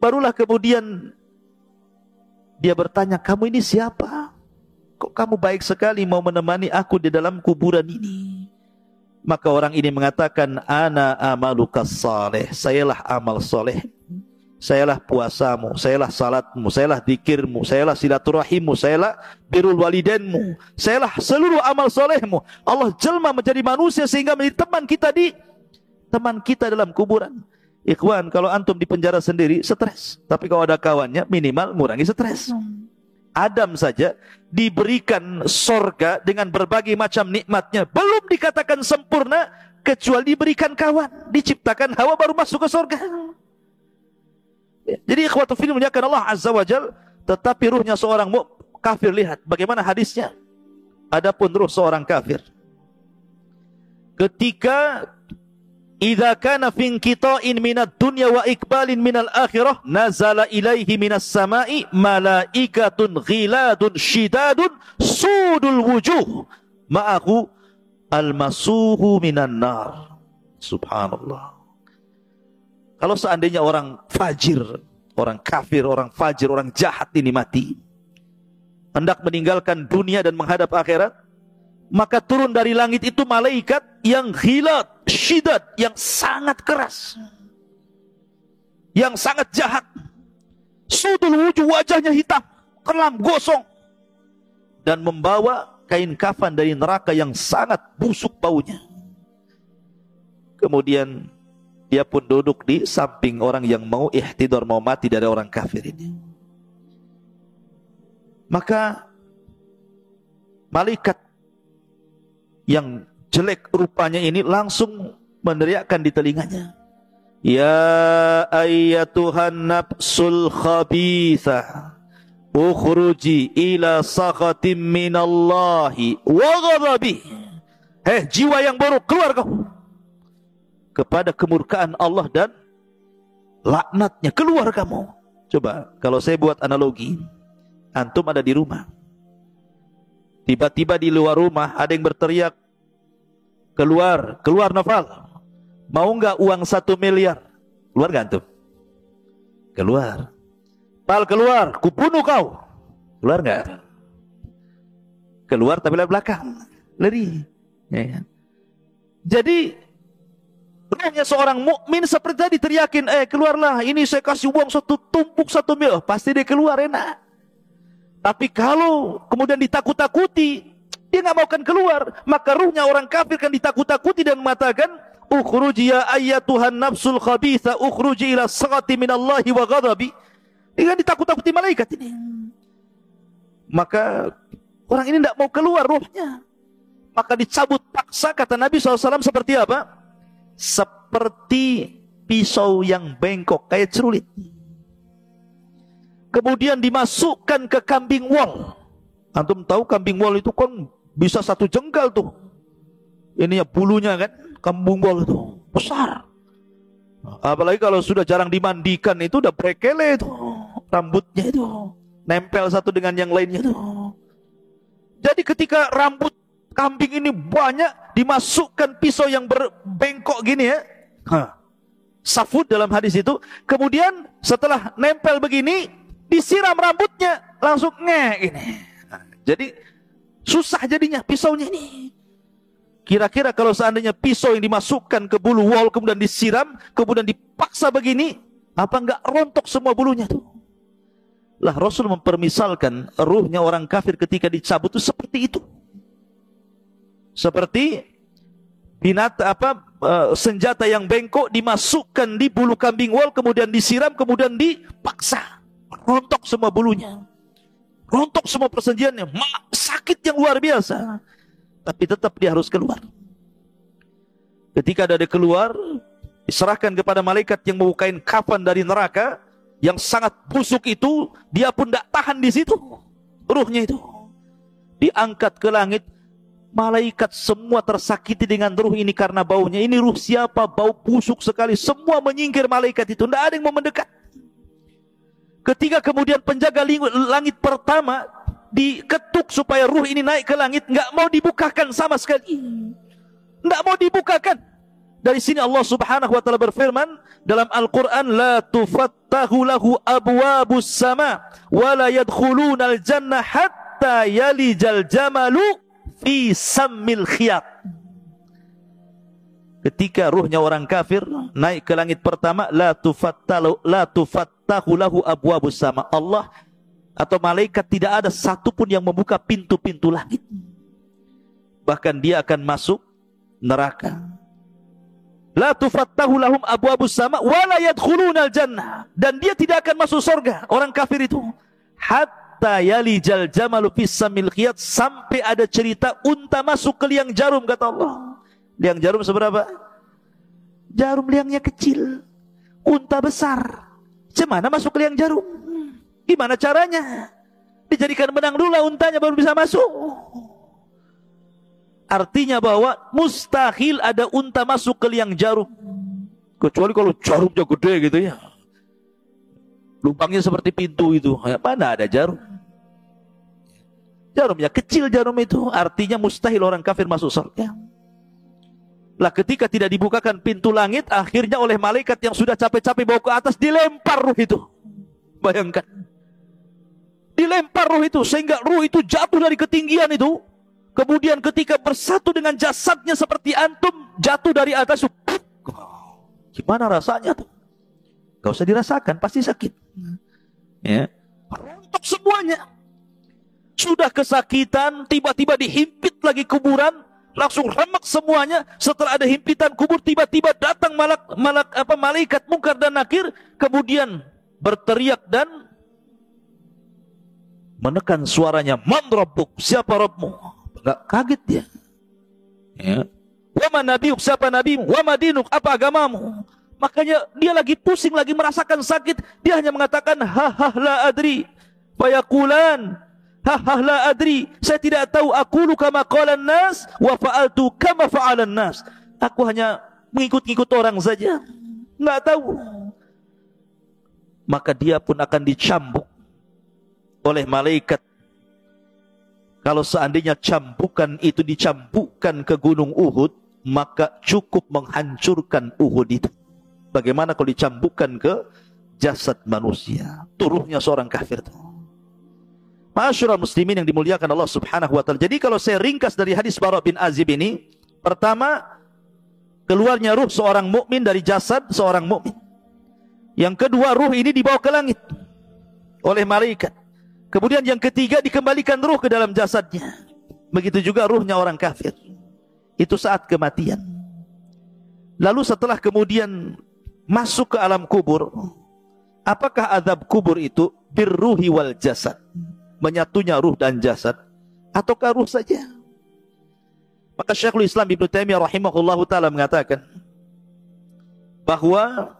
barulah kemudian dia bertanya, kamu ini siapa? Kok kamu baik sekali mau menemani aku di dalam kuburan ini? Maka orang ini mengatakan, ana amalukas saleh, sayalah amal soleh, sayalah puasamu, sayalah salatmu, sayalah zikirmu, sayalah silaturahimmu, sayalah birrul walidainmu, sayalah seluruh amal solehmu. Allah jelma menjadi manusia sehingga menjadi teman kita dalam kuburan. Ikhwan, kalau antum di penjara sendiri stres, tapi kalau ada kawannya minimal mengurangi stres. Adam saja diberikan sorga dengan berbagai macam nikmatnya, belum dikatakan Jadi ikhwatu fillah muliakan Allah Azza wa Jal, tetapi ruhnya seorang kafir, lihat bagaimana hadisnya. Adapun ruh seorang kafir, ketika idza kana fi inqita'in minad dunya wa iqbalin minal akhirah, nazala ilaihi minas sama'i malaikatun ghiladun shidadun sudul wujuh ma'ahu almasuhu minan nar. Subhanallah. Kalau seandainya orang fajir, orang kafir, orang fajir, orang jahat ini mati, hendak meninggalkan dunia dan menghadap akhirat, maka turun dari langit itu malaikat yang ghilad, syidad, yang sangat keras, yang sangat jahat. Sudul wujuh, wajahnya hitam, kelam, gosong, dan membawa kain kafan dari neraka yang sangat busuk baunya. Kemudian dia pun duduk di samping orang yang mau ihtidar, mau mati dari orang kafir ini. Maka malaikat yang jelek rupanya ini langsung meneriakkan di telinganya, ya ayyatuhan nafsul khabithah ukhruji ila sakhatim minallahi wa ghadabi. Hei jiwa yang buruk, keluar kau kepada kemurkaan Allah dan laknatnya, keluar kamu. Coba kalau saya buat analogi, antum ada di rumah, tiba-tiba di luar rumah ada yang berteriak, keluar, keluar Noval, mau nggak uang 1 miliar? Keluar nggak antum? Keluar. Pal, keluar, kubunuh kau. Keluar nggak? Keluar tapi lewat belakang, lari. Ya. Jadi ruhnya seorang mukmin seperti tadi teriakin, keluarlah, ini saya kasih uang tumpuk 1 miliar, pasti dia keluar enak. Tapi kalau kemudian ditakut-takuti, dia nggak mau kan keluar, maka ruhnya orang kafir kan ditakut-takuti dan mengatakan, ukhruji ya ayyatuhan nafsul khabitha ukhruji ila saghati minallahi wa ghadabi. Dia kan ditakut-takuti malaikat ini. Maka orang ini tidak mau keluar ruhnya, maka dicabut paksa. Kata Nabi SAW seperti apa? Seperti pisau yang bengkok, kayak celurit. Kemudian dimasukkan ke kambing wol. Antum tahu kambing wol itu kan bisa 1 jengkal tuh. Ininya bulunya kan, kambing wol itu besar. Apalagi kalau sudah jarang dimandikan itu udah brekele itu, rambutnya itu nempel satu dengan yang lainnya itu. Jadi ketika rambut kambing ini banyak, dimasukkan pisau yang berbengkok gini ya, safud dalam hadis itu. Kemudian setelah nempel begini, disiram rambutnya, langsung gini. Jadi susah jadinya pisaunya ini. Kira-kira kalau seandainya pisau yang dimasukkan ke bulu wol kemudian disiram, kemudian dipaksa begini, apa enggak rontok semua bulunya tuh? Lah Rasul mempermisalkan ruhnya orang kafir ketika dicabut itu seperti itu. Seperti senjata yang bengkok dimasukkan di bulu kambing wol, kemudian disiram, kemudian dipaksa, rontok semua bulunya, rontok semua persenjaannya, sakit yang luar biasa. Tapi tetap dia harus keluar. Ketika dia keluar, diserahkan kepada malaikat yang membukain kafan dari neraka yang sangat busuk itu. Dia pun tidak tahan di situ, ruhnya itu diangkat ke langit. Malaikat semua tersakiti dengan ruh ini karena baunya. Ini ruh siapa? Bau busuk sekali. Semua menyingkir malaikat itu, tidak ada yang mau mendekat. Ketika kemudian penjaga langit pertama diketuk supaya ruh ini naik ke langit, nggak mau dibukakan sama sekali, nggak mau dibukakan. Dari sini Allah Subhanahu wa taala berfirman dalam Al-Qur'an, la tufattahu lahu abwabus sama wa la yadkhuluna al-jannah hatta yalijal jamalu fi sammil khiyat. Ketika ruhnya orang kafir naik ke langit pertama, la tufattahu lahu abwabus sama, Allah atau malaikat tidak ada satupun yang membuka pintu-pintu langit. Bahkan dia akan masuk neraka. La tufattahu lahum abwabus sama wa la yadkhulunal jannah, dan dia tidak akan masuk surga orang kafir itu hatta yalijal jamalu fis samil khiyat, sampai ada cerita unta masuk ke liang jarum. Kata Allah, liang jarum seberapa? Jarum liangnya kecil, unta besar. Cemana masuk ke liang jarum? Gimana caranya? Dijadikan benang dulu untanya baru bisa masuk. Artinya bahwa mustahil ada unta masuk ke liang jarum. Kecuali kalau jarumnya gede gitu ya. Lubangnya seperti pintu itu. Mana ada jarum? Jarumnya kecil jarum itu. Artinya mustahil orang kafir masuk surga. Lah ketika tidak dibukakan pintu langit, akhirnya oleh malaikat yang sudah capek-capek bawa ke atas, dilempar ruh itu. Bayangkan. Dilempar ruh itu, sehingga ruh itu jatuh dari ketinggian itu. Kemudian ketika bersatu dengan jasadnya seperti antum, jatuh dari atas. Gimana rasanya tuh? Gak usah dirasakan, pasti sakit. Ya, rontok semuanya. Sudah kesakitan, tiba-tiba dihimpit lagi kuburan, langsung remek semuanya. Setelah ada himpitan kubur, tiba-tiba datang malaikat Munkar dan Nakir, kemudian berteriak dan menekan suaranya, "Man Rabbuk?" Siapa Rabbmu? Enggak kaget dia. Ya. "Wa man nabiyuk?" Siapa nabimu? "Wa madinuk?" Apa agamamu? Makanya dia lagi pusing, lagi merasakan sakit, dia hanya mengatakan, "Ha la adri." Fayaqulan, "Ha la adri." Saya tidak tahu. Aqulu kama qalan nas wa fa'altu kama fa'alan nas. Aku hanya mengikut-ikut orang saja, enggak tahu. Maka dia pun akan dicambuk oleh malaikat. Kalau seandainya cambukan itu dicambukkan ke gunung Uhud, maka cukup menghancurkan Uhud itu. Bagaimana kalau dicambukkan ke jasad manusia? Turuhnya seorang kafir itu. Ma'asyiral muslimin yang dimuliakan Allah Subhanahu wa taala. Jadi kalau saya ringkas dari hadis Bara' bin Azib ini, pertama, keluarnya ruh seorang mukmin dari jasad seorang mukmin. Yang kedua, ruh ini dibawa ke langit oleh malaikat. Kemudian yang ketiga, dikembalikan ruh ke dalam jasadnya. Begitu juga ruhnya orang kafir. Itu saat kematian. Lalu setelah kemudian masuk ke alam kubur, apakah azab kubur itu birruhi wal jasad? Menyatunya ruh dan jasad, ataukah ruh saja? Maka Syekhul Islam Ibnu Taimiyah rahimahullahu taala mengatakan bahwa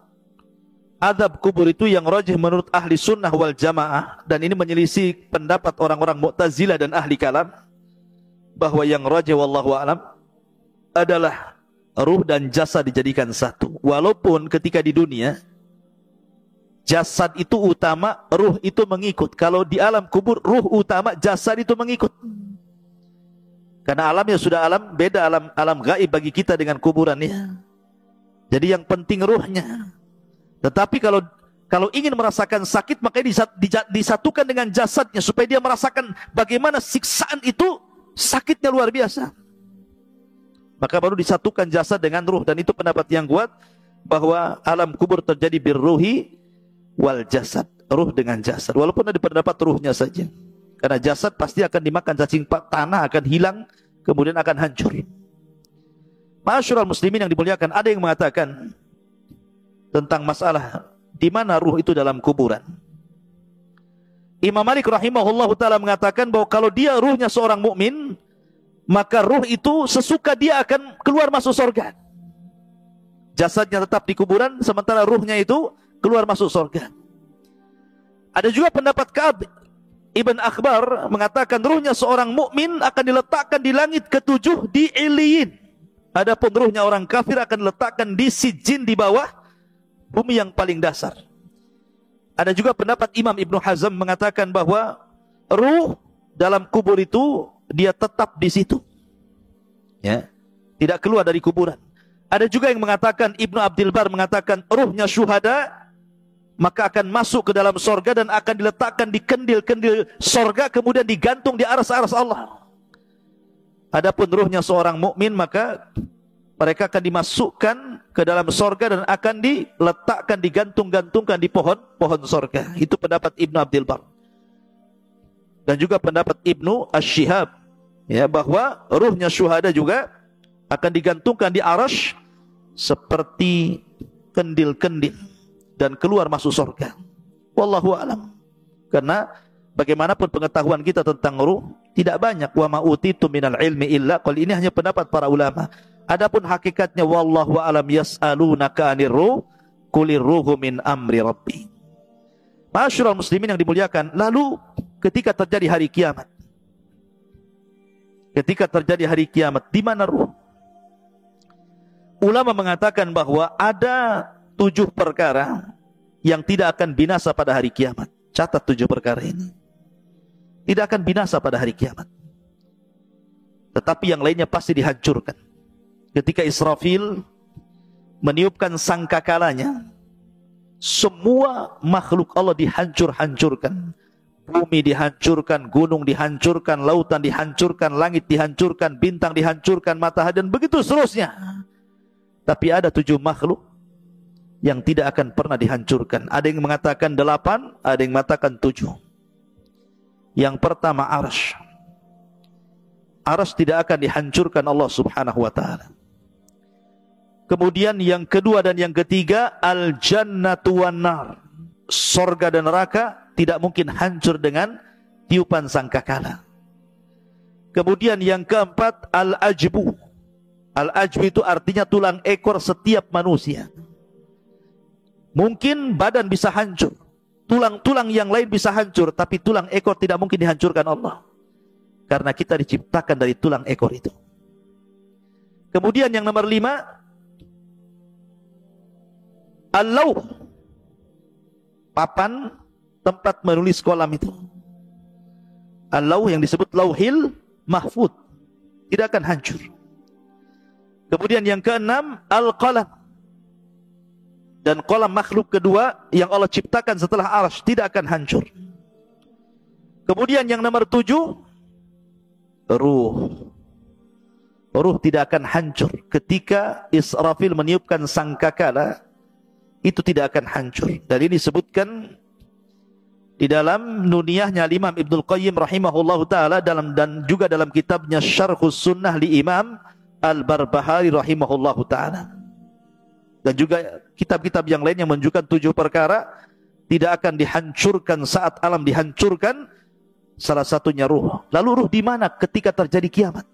azab kubur itu yang rajih menurut ahli sunnah wal jamaah, dan ini menyelisih pendapat orang-orang Mu'tazilah dan ahli kalam, bahwa yang rajih wallahu a'lam adalah ruh dan jasad dijadikan satu. Walaupun ketika di dunia jasad itu utama, ruh itu mengikut. Kalau di alam kubur, ruh utama, jasad itu mengikut. Karena alamnya sudah alam beda, alam gaib bagi kita dengan kuburan ya. Jadi yang penting ruhnya. Tetapi kalau ingin merasakan sakit, maka disatukan dengan jasadnya supaya dia merasakan bagaimana siksaan itu, sakitnya luar biasa. Maka baru disatukan jasad dengan ruh, dan itu pendapat yang kuat bahwa alam kubur terjadi birruhi wal jasad, ruh dengan jasad. Walaupun ada pendapat ruhnya saja, karena jasad pasti akan dimakan cacing tanah, akan hilang, kemudian akan hancur. Ma'asyiral muslimin yang dimuliakan, ada yang mengatakan tentang masalah di mana ruh itu dalam kuburan. Imam Malik rahimahullahu taala mengatakan bahwa kalau dia ruhnya seorang mukmin, maka ruh itu sesuka dia akan keluar masuk surga. Jasadnya tetap di kuburan, sementara ruhnya itu keluar masuk surga. Ada juga pendapat Ka'ab Ibn Akhbar mengatakan ruhnya seorang mukmin akan diletakkan di langit ketujuh di Iliyin. Adapun ruhnya orang kafir akan diletakkan di Sijin, di bawah bumi yang paling dasar. Ada juga pendapat Imam Ibnu Hazm mengatakan bahwa ruh dalam kubur itu dia tetap di situ, ya, tidak keluar dari kuburan. Ada juga yang mengatakan, Ibnu Abdul Bar mengatakan ruhnya syuhada maka akan masuk ke dalam sorga dan akan diletakkan di kendil-kendil sorga, kemudian digantung di aras-aras Allah. Adapun ruhnya seorang mukmin, maka mereka akan dimasukkan ke dalam sorga dan akan diletakkan, digantung-gantungkan di pohon sorga. Itu pendapat Ibnu Abdul Bar. Dan juga pendapat Ibnu Ash-Shihab, ya, bahwa ruhnya syuhada juga akan digantungkan di arash seperti kendil-kendil dan keluar masuk surga. Wallahu a'lam. Karena bagaimanapun pengetahuan kita tentang ruh tidak banyak. Wa ma utitu minal ilmi illa qal. Ini hanya pendapat para ulama. Adapun hakikatnya wallahu a'lam, yas'alunaka 'anir ruh qulir ruhu min amri rabbi. Ma'asyiral muslimin yang dimuliakan, lalu ketika terjadi hari kiamat, di mana ruh? Ulama mengatakan bahwa ada 7 perkara yang tidak akan binasa pada hari kiamat. Catat 7 perkara ini. Tidak akan binasa pada hari kiamat. Tetapi yang lainnya pasti dihancurkan. Ketika Israfil meniupkan sangkakalanya, semua makhluk Allah dihancur-hancurkan. Bumi dihancurkan, gunung dihancurkan, lautan dihancurkan, langit dihancurkan, bintang dihancurkan, matahari, dan begitu seterusnya. Tapi ada 7 makhluk yang tidak akan pernah dihancurkan. Ada yang mengatakan 8, ada yang mengatakan 7. Yang pertama arsy. Arsy tidak akan dihancurkan Allah subhanahu wa ta'ala. Kemudian yang kedua dan yang ketiga, al-jannatu wan nar. Sorga dan neraka tidak mungkin hancur dengan tiupan sangkakala. Kemudian yang keempat, al-ajbu. Al-ajbu itu artinya tulang ekor setiap manusia. Mungkin badan bisa hancur, tulang-tulang yang lain bisa hancur, tapi tulang ekor tidak mungkin dihancurkan Allah. Karena kita diciptakan dari tulang ekor itu. Kemudian yang nomor 5, al-lauh. Papan tempat menulis kolam itu. Al-lauh yang disebut lauhil mahfud. Tidak akan hancur. Kemudian yang keenam, al-qalam. Dan kolam makhluk kedua yang Allah ciptakan setelah arsy tidak akan hancur. Kemudian yang nomor 7, ruh. Ruh tidak akan hancur. Ketika Israfil meniupkan sangkakala, itu tidak akan hancur. Dan ini disebutkan di dalam nuniyahnya Imam Ibnul Qayyim rahimahullahu ta'ala, dan juga dalam kitabnya Syarhus Sunnah li Imam Al-Barbahari rahimahullahu ta'ala. Dan juga kitab-kitab yang lain yang menunjukkan 7 perkara tidak akan dihancurkan saat alam dihancurkan. Salah satunya ruh. Lalu ruh di mana ketika terjadi kiamat?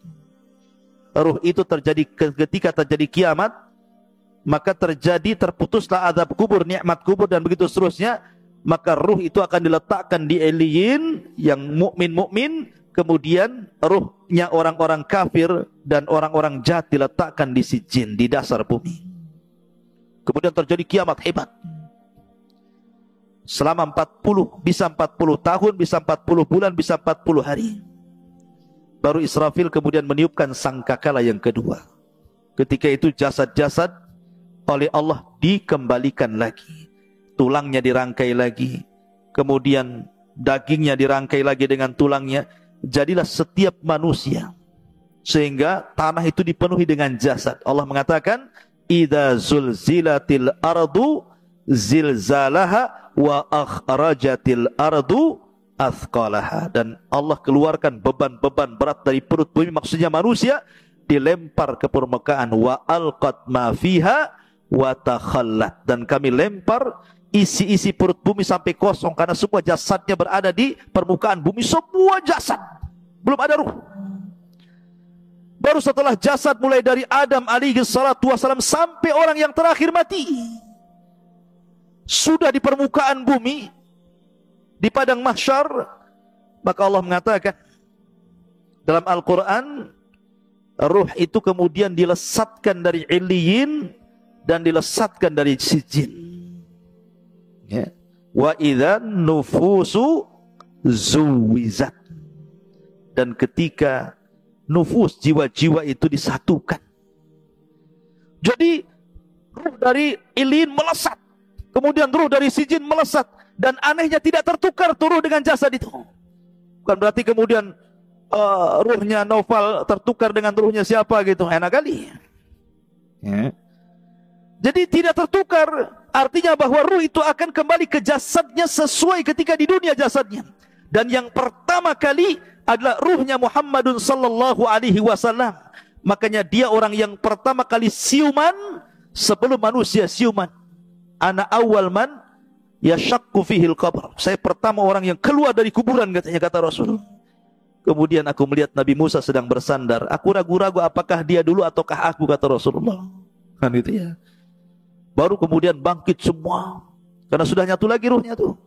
Ruh itu terjadi ketika terjadi kiamat, maka terputuslah azab kubur, nikmat kubur, dan begitu seterusnya. Maka ruh itu akan diletakkan di eliyin yang mukmin, kemudian ruhnya orang-orang kafir dan orang-orang jahat diletakkan di sijin, di dasar bumi. Kemudian terjadi kiamat hebat. Selama 40, bisa 40 tahun, bisa 40 bulan, bisa 40 hari. Baru Israfil kemudian meniupkan sangkakala yang kedua. Ketika itu jasad-jasad oleh Allah dikembalikan lagi. Tulangnya dirangkai lagi. Kemudian dagingnya dirangkai lagi dengan tulangnya. Jadilah setiap manusia. Sehingga tanah itu dipenuhi dengan jasad. Allah mengatakan, idza zulzilatil ardu zilzalaha wa akhrajatil ardu athqalaha. Dan Allah keluarkan beban-beban berat dari perut bumi, maksudnya manusia, dilempar ke permukaan. Wa alqat ma fiha wa takhallat. Dan kami lempar isi-isi perut bumi sampai kosong, karena semua jasadnya berada di permukaan bumi. Semua jasad, belum ada ruh. Baru setelah jasad mulai dari Adam alaihi salatu wassalam sampai orang yang terakhir mati, sudah di permukaan bumi, di padang mahsyar, maka Allah mengatakan dalam Al-Quran, ruh itu kemudian dilesatkan dari iliyin dan dilesatkan dari sijin. Ya. Wa idzan nufusu zuwizat. Dan ketika nufus, jiwa-jiwa itu disatukan. Jadi ruh dari iliyin melesat, kemudian ruh dari sijin melesat, dan anehnya tidak tertukar tuh ruh dengan jasad itu. Bukan berarti kemudian ruhnya Naufal tertukar dengan ruhnya siapa gitu, enak kali. Ya. Jadi tidak tertukar, artinya bahwa ruh itu akan kembali ke jasadnya sesuai ketika di dunia jasadnya. Dan yang pertama kali adalah ruhnya Muhammadun sallallahu alaihi wasallam. Makanya dia orang yang pertama kali siuman sebelum manusia siuman. Ana awal man yashaqqu fihil qabr. Saya pertama orang yang keluar dari kuburan, katanya, kata Rasul. Kemudian aku melihat Nabi Musa sedang bersandar. Aku ragu-ragu apakah dia dulu ataukah aku, kata Rasulullah. Kan itu ya. Baru kemudian bangkit semua, karena sudah nyatu lagi ruhnya tuh.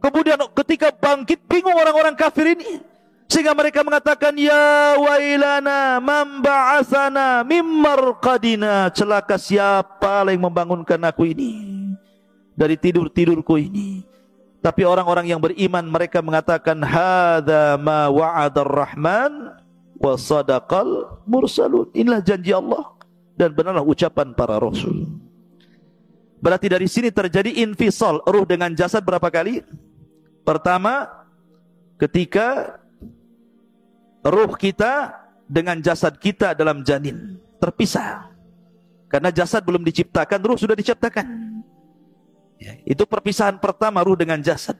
Kemudian ketika bangkit bingung orang-orang kafir ini, sehingga mereka mengatakan, ya wailana man ba'atsana mim marqadina, celaka siapa yang membangunkan aku ini dari tidur-tidurku ini. Tapi orang-orang yang beriman mereka mengatakan, hadza ma wa'adar rahman wa sadaqal mursalun, inilah janji Allah dan benarlah ucapan para rasul. Berarti dari sini terjadi infisal ruh dengan jasad berapa kali? Pertama, ketika ruh kita dengan jasad kita dalam janin terpisah, karena jasad belum diciptakan, ruh sudah diciptakan. Ya, itu perpisahan pertama, ruh dengan jasad.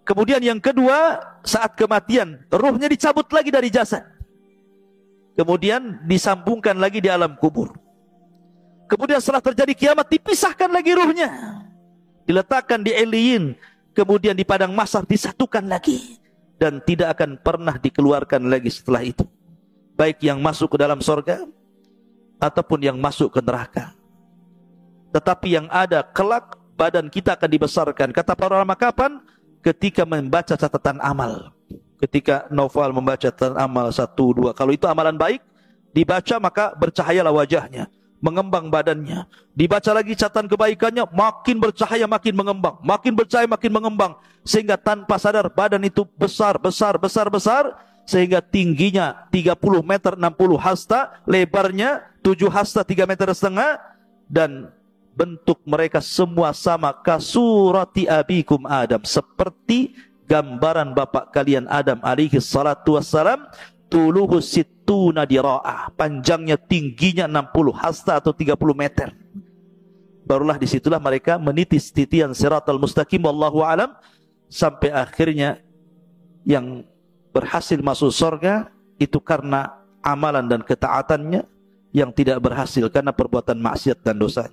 Kemudian yang kedua, saat kematian, ruhnya dicabut lagi dari jasad. Kemudian disambungkan lagi di alam kubur. Kemudian setelah terjadi kiamat, dipisahkan lagi ruhnya, diletakkan di Eliyin, kemudian di padang mahsyar disatukan lagi, dan tidak akan pernah dikeluarkan lagi setelah itu, baik yang masuk ke dalam surga ataupun yang masuk ke neraka. Tetapi yang ada kelak, badan kita akan dibesarkan. Kata para ulama kapan? Ketika membaca catatan amal. Ketika Naufal membaca catatan amal 1, 2, kalau itu amalan baik, dibaca maka bercahayalah wajahnya, mengembang badannya. Dibaca lagi catatan kebaikannya, makin bercahaya, makin mengembang, makin bercahaya, makin mengembang, sehingga tanpa sadar badan itu besar, sehingga tingginya 30 meter 60 hasta, lebarnya 7 hasta 3,5 meter, dan bentuk mereka semua sama, kasurati abikum Adam, seperti gambaran bapak kalian Adam alaihi salatu wassalam. Tuluhu sittuna dira'ah, panjangnya tingginya 60 hasta atau 30 meter. Barulah disitulah mereka menitis titian siratal mustaqim, wallahu alam, sampai akhirnya yang berhasil masuk surga itu karena amalan dan ketaatannya, yang tidak berhasil karena perbuatan maksiat dan dosa.